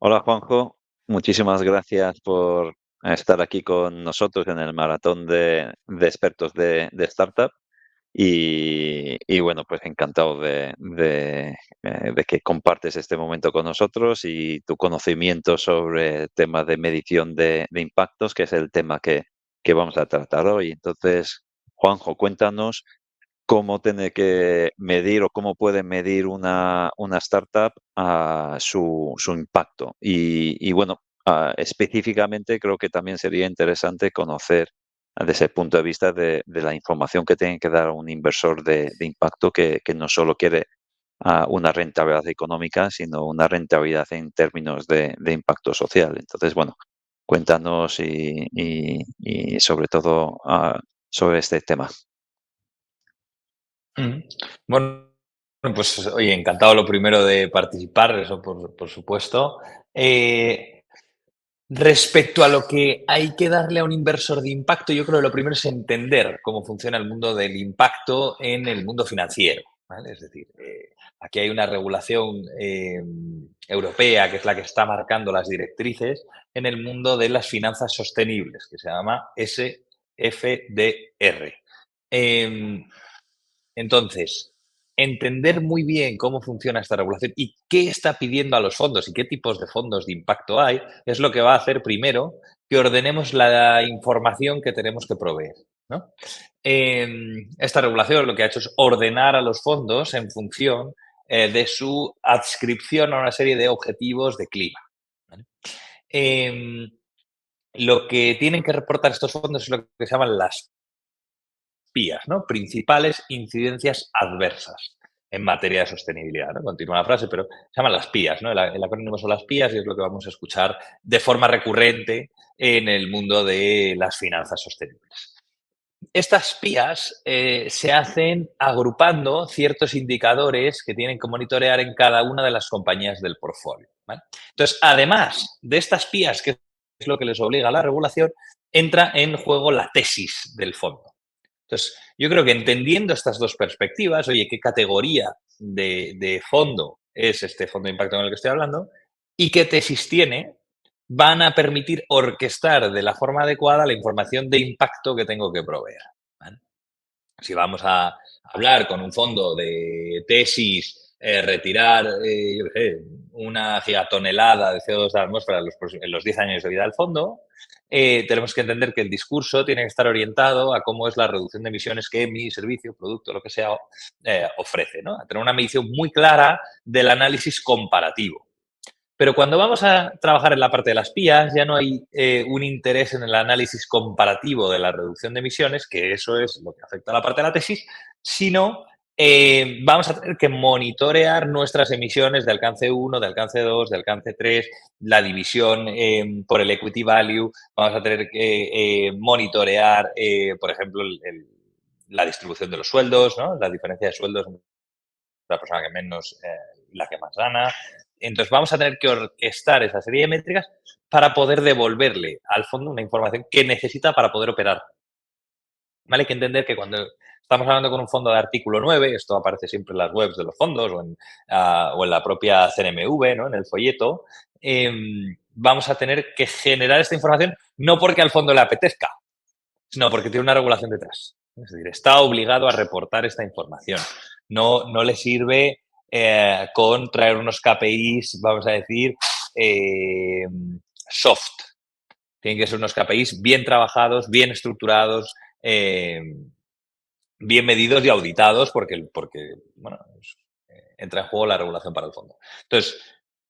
Hola Juanjo, muchísimas gracias por estar aquí con nosotros en el maratón de expertos de startup y bueno, pues encantado de que compartes este momento con nosotros y tu conocimiento sobre temas de medición de impactos, que es el tema que vamos a tratar hoy. Entonces, Juanjo, cuéntanos cómo tiene que medir o cómo puede medir una startup su impacto. Y bueno, específicamente creo que también sería interesante conocer desde el punto de vista de la información que tiene que dar a un inversor de impacto que no solo quiere una rentabilidad económica, sino una rentabilidad en términos de impacto social. Entonces, bueno, cuéntanos y sobre todo sobre este tema. Mm. Bueno, pues oye, encantado lo primero de participar, eso por supuesto. Respecto a lo que hay que darle a un inversor de impacto, yo creo que lo primero es entender cómo funciona el mundo del impacto en el mundo financiero, ¿vale? Es decir, aquí hay una regulación europea que es la que está marcando las directrices en el mundo de las finanzas sostenibles, que se llama SFDR. Entonces, entender muy bien cómo funciona esta regulación y qué está pidiendo a los fondos y qué tipos de fondos de impacto hay, es lo que va a hacer primero que ordenemos la información que tenemos que proveer, ¿no? Esta regulación lo que ha hecho es ordenar a los fondos en función de su adscripción a una serie de objetivos de clima. ¿Vale? Em, lo que tienen que reportar estos fondos es lo que se llaman las PIAs, ¿no? Principales incidencias adversas en materia de sostenibilidad, ¿no? Continúa la frase, pero se llaman las PIAs, ¿no? El acrónimo son las PIAs y es lo que vamos a escuchar de forma recurrente en el mundo de las finanzas sostenibles. Estas PIAs se hacen agrupando ciertos indicadores que tienen que monitorear en cada una de las compañías del portfolio, ¿vale? Entonces, además de estas PIAs, que es lo que les obliga a la regulación, entra en juego la tesis del fondo. Entonces, yo creo que entendiendo estas dos perspectivas, oye, qué categoría de fondo es este fondo de impacto en el que estoy hablando y qué tesis tiene, van a permitir orquestar de la forma adecuada la información de impacto que tengo que proveer. ¿Vale? Si vamos a hablar con un fondo de tesis, retirar, yo qué sé, una gigatonelada de CO2 de la atmósfera en los 10 años de vida del fondo, tenemos que entender que el discurso tiene que estar orientado a cómo es la reducción de emisiones que mi servicio, producto, lo que sea, ofrece, ¿no? A tener una medición muy clara del análisis comparativo. Pero cuando vamos a trabajar en la parte de las PIAs, ya no hay un interés en el análisis comparativo de la reducción de emisiones, que eso es lo que afecta a la parte de la tesis, sino vamos a tener que monitorear nuestras emisiones de alcance 1, de alcance 2, de alcance 3, la división por el equity value, vamos a tener que monitorear, por ejemplo, la distribución de los sueldos, ¿no? La diferencia de sueldos entre la persona que menos y la que más gana. Entonces vamos a tener que orquestar esa serie de métricas para poder devolverle al fondo una información que necesita para poder operar. ¿Vale? Hay que entender que cuando estamos hablando con un fondo de artículo 9, esto aparece siempre en las webs de los fondos o en la propia CNMV, ¿no? En el folleto, vamos a tener que generar esta información no porque al fondo le apetezca, sino porque tiene una regulación detrás. Es decir, está obligado a reportar esta información. No le sirve con traer unos KPIs, vamos a decir, eh, soft. Tienen que ser unos KPIs bien trabajados, bien estructurados, bien medidos y auditados, porque bueno, entra en juego la regulación para el fondo. Entonces,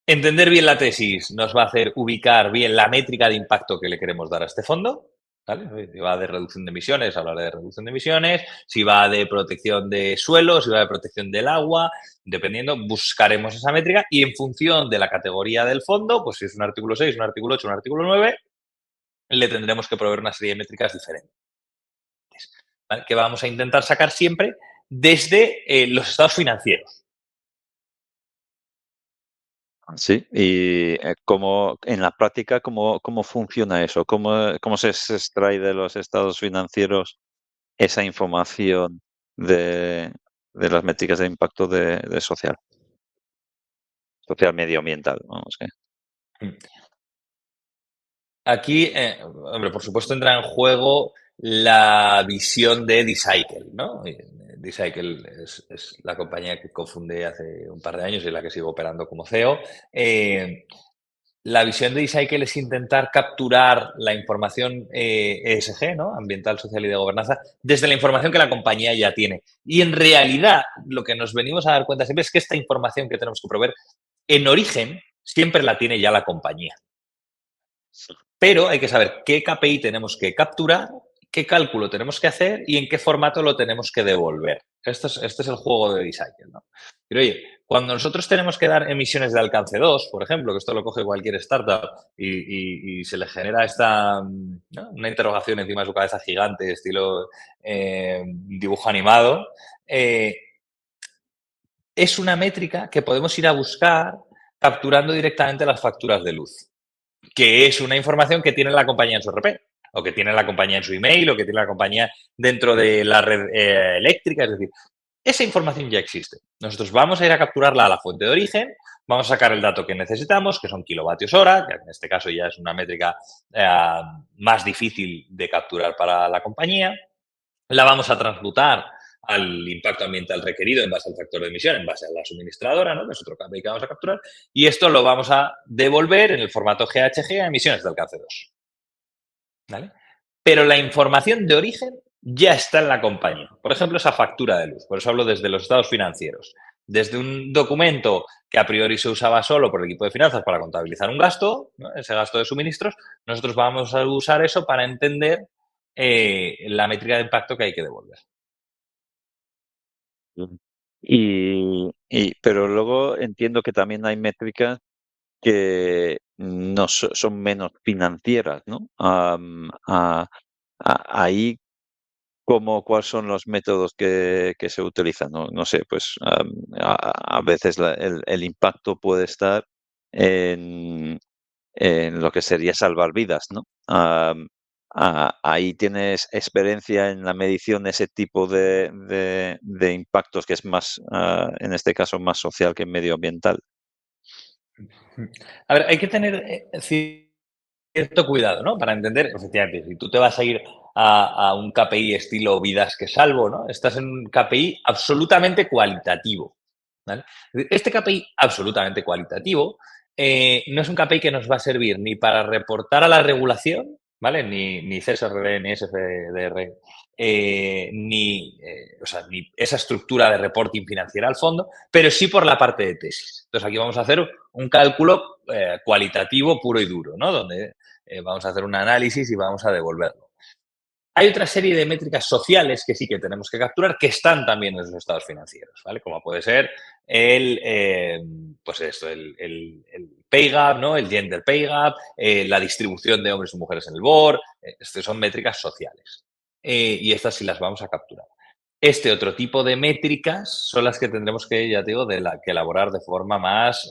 entender bien la tesis nos va a hacer ubicar bien la métrica de impacto que le queremos dar a este fondo. ¿Vale? Si va de reducción de emisiones, hablaré de reducción de emisiones. Si va de protección de suelos, si va de protección del agua, dependiendo, buscaremos esa métrica y en función de la categoría del fondo, pues si es un artículo 6, un artículo 8, un artículo 9, le tendremos que proveer una serie de métricas diferentes. ¿Vale? Que vamos a intentar sacar siempre desde los estados financieros. Sí, y cómo, en la práctica, ¿cómo funciona eso? ¿Cómo se extrae de los estados financieros esa información de, de las métricas de impacto de social medioambiental? Vamos, que. Aquí, hombre, por supuesto entra en juego la visión de Decycle, ¿no? Decycle es la compañía que cofundé hace un par de años y la que sigo operando como CEO. La visión de Decycle es intentar capturar la información ESG, ¿no? Ambiental, social y de gobernanza, desde la información que la compañía ya tiene. Y en realidad, lo que nos venimos a dar cuenta siempre es que esta información que tenemos que proveer, en origen, siempre la tiene ya la compañía. Pero hay que saber qué KPI tenemos que capturar, qué cálculo tenemos que hacer y en qué formato lo tenemos que devolver. Este es el juego de Decycle, ¿no? Pero oye, cuando nosotros tenemos que dar emisiones de alcance 2, por ejemplo, que esto lo coge cualquier startup y se le genera esta, ¿no? Una interrogación encima de su cabeza gigante, estilo dibujo animado, eh, es una métrica que podemos ir a buscar capturando directamente las facturas de luz, que es una información que tiene la compañía en su RP, o que tiene la compañía en su email, o que tiene la compañía dentro de la red eléctrica. Es decir, esa información ya existe. Nosotros vamos a ir a capturarla a la fuente de origen, vamos a sacar el dato que necesitamos, que son kilovatios hora, que en este caso ya es una métrica más difícil de capturar para la compañía. La vamos a transmutar al impacto ambiental requerido en base al factor de emisión, en base a la suministradora, ¿no? Que es otro KPI que vamos a capturar, y esto lo vamos a devolver en el formato GHG a emisiones de alcance 2. ¿Vale? Pero la información de origen ya está en la compañía. Por ejemplo, esa factura de luz. Por eso hablo desde los estados financieros. Desde un documento que a priori se usaba solo por el equipo de finanzas para contabilizar un gasto, ¿no? Ese gasto de suministros, nosotros vamos a usar eso para entender la métrica de impacto que hay que devolver. Mm. Pero luego entiendo que también hay métricas que no son menos financieras, ¿no? Ahí, ¿cuáles son los métodos que se utilizan? No sé, pues a veces el impacto puede estar en lo que sería salvar vidas, ¿no? Ahí tienes experiencia en la medición de ese tipo de impactos que es más, en este caso, más social que medioambiental. A ver, hay que tener cierto cuidado, ¿no? Para entender, efectivamente, si tú te vas a ir a un KPI estilo vidas que salvo, ¿no? Estás en un KPI absolutamente cualitativo, ¿vale? Este KPI absolutamente cualitativo no es un KPI que nos va a servir ni para reportar a la regulación, ¿vale? Ni CSRD, ni SFDR, o sea, ni esa estructura de reporting financiera al fondo, pero sí por la parte de tesis. Entonces, aquí vamos a hacer un cálculo cualitativo puro y duro, ¿no? Donde vamos a hacer un análisis y vamos a devolverlo. Hay otra serie de métricas sociales que sí que tenemos que capturar que están también en los estados financieros, ¿vale? Como puede ser pues esto, el pay gap, ¿no? El gender pay gap, la distribución de hombres y mujeres en el board. Estas son métricas sociales. Y estas sí las vamos a capturar. Este otro tipo de métricas son las que tendremos que, ya te digo, que elaborar de forma más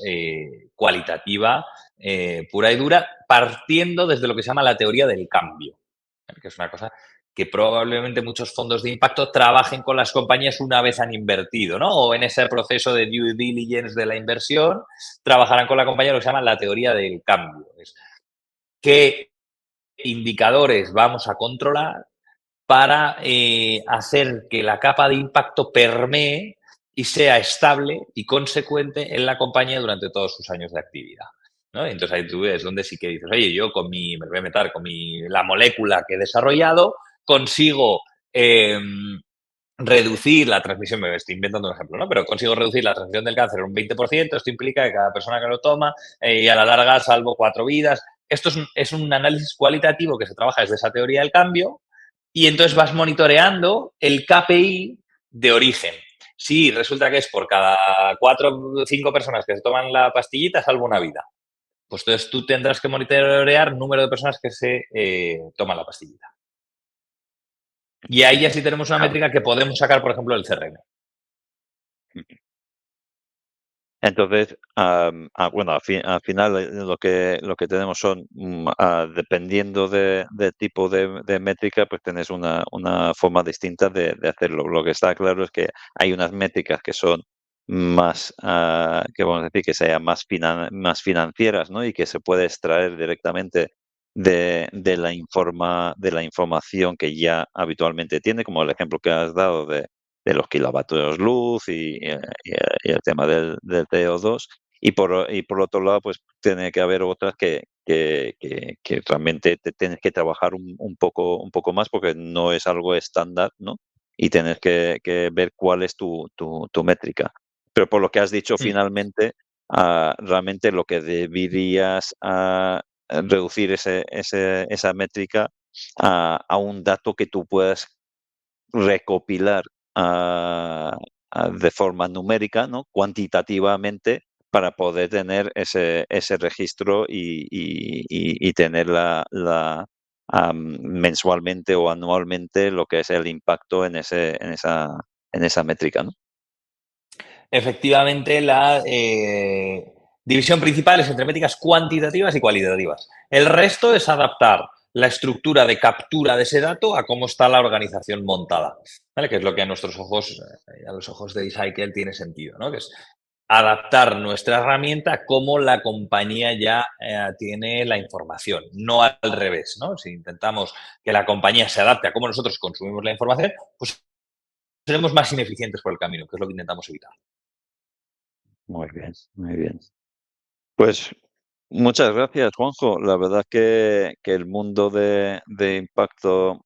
cualitativa, pura y dura, partiendo desde lo que se llama la teoría del cambio, que es una cosa que probablemente muchos fondos de impacto trabajen con las compañías una vez han invertido, ¿no? O en ese proceso de due diligence de la inversión, trabajarán con la compañía lo que se llama la teoría del cambio. Es qué indicadores vamos a controlar para hacer que la capa de impacto permee y sea estable y consecuente en la compañía durante todos sus años de actividad, ¿no? Entonces ahí tú ves donde sí que dices, oye, yo me voy a meter con la molécula que he desarrollado, consigo reducir la transmisión, me estoy inventando un ejemplo, ¿no? Pero consigo reducir la transmisión del cáncer un 20%, esto implica que cada persona que lo toma y a la larga salvo 4 vidas. Esto es un análisis cualitativo que se trabaja desde esa teoría del cambio y entonces vas monitoreando el KPI de origen. Si resulta que es por cada 4 o 5 personas que se toman la pastillita, salvo una vida. Pues entonces tú tendrás que monitorear número de personas que se toman la pastillita. Y ahí ya sí tenemos una Claro. métrica que podemos sacar, por ejemplo, del CRM. Entonces, bueno, al final lo que tenemos son, dependiendo de tipo de métrica, pues tenés una forma distinta de hacerlo. Lo que está claro es que hay unas métricas que son más, que vamos a decir, que sean más financieras, ¿no? Y que se puede extraer directamente de la información que ya habitualmente tiene, como el ejemplo que has dado de los kilovatios luz y el tema del CO2. Y por otro lado, pues tiene que haber otras que realmente te tienes que trabajar un poco más, porque no es algo estándar, ¿no? Y tienes que ver cuál es tu métrica. Pero por lo que has dicho Mm. finalmente, realmente lo que deberías, reducir esa métrica a un dato que tú puedas recopilar, ah, de forma numérica, ¿no? Cuantitativamente, para poder tener ese registro y tener mensualmente o anualmente lo que es el impacto en esa métrica, ¿no? Efectivamente, la división principal es entre métricas cuantitativas y cualitativas. El resto es adaptar la estructura de captura de ese dato a cómo está la organización montada, ¿vale? Que es lo que a nuestros ojos, a los ojos de Decycle tiene sentido, ¿no? Que es adaptar nuestra herramienta a cómo la compañía ya tiene la información, no al revés, ¿no? Si intentamos que la compañía se adapte a cómo nosotros consumimos la información, pues seremos más ineficientes por el camino, que es lo que intentamos evitar. Muy bien, muy bien. Pues muchas gracias, Juanjo. La verdad que el mundo de impacto,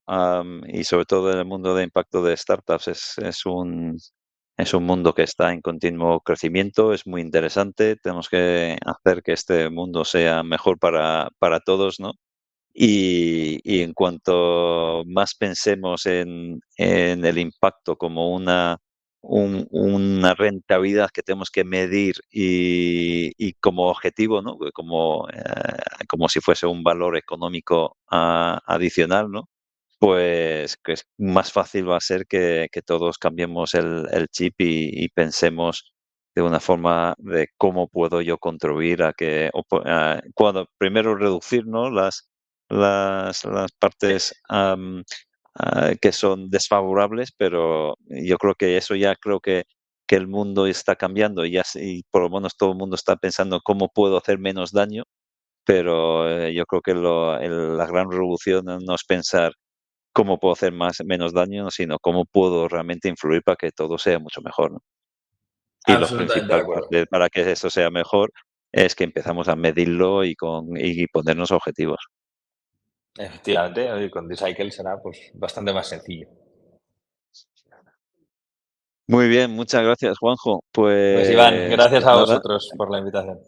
y sobre todo el mundo de impacto de startups es un mundo que está en continuo crecimiento, es muy interesante. Tenemos que hacer que este mundo sea mejor para todos, ¿no? Y en cuanto más pensemos en el impacto como una rentabilidad que tenemos que medir y como objetivo, ¿no? Como si fuese un valor económico, adicional, ¿no? Pues que es más fácil va a ser que todos cambiemos el chip y pensemos de una forma de cómo puedo yo contribuir a que, cuando primero reducir, ¿no? Las partes, que son desfavorables, pero yo creo que eso ya creo que el mundo está cambiando y por lo menos todo el mundo está pensando cómo puedo hacer menos daño, pero yo creo que la gran revolución no es pensar cómo puedo hacer menos daño, sino cómo puedo realmente influir para que todo sea mucho mejor, ¿no? Y lo Absolutamente de principal acuerdo. para que eso sea mejor es que empezamos a medirlo y ponernos objetivos. Efectivamente, oye, con Decycle será pues bastante más sencillo. Muy bien, muchas gracias, Juanjo. Pues Iván, Pues gracias a nada, vosotros por la invitación.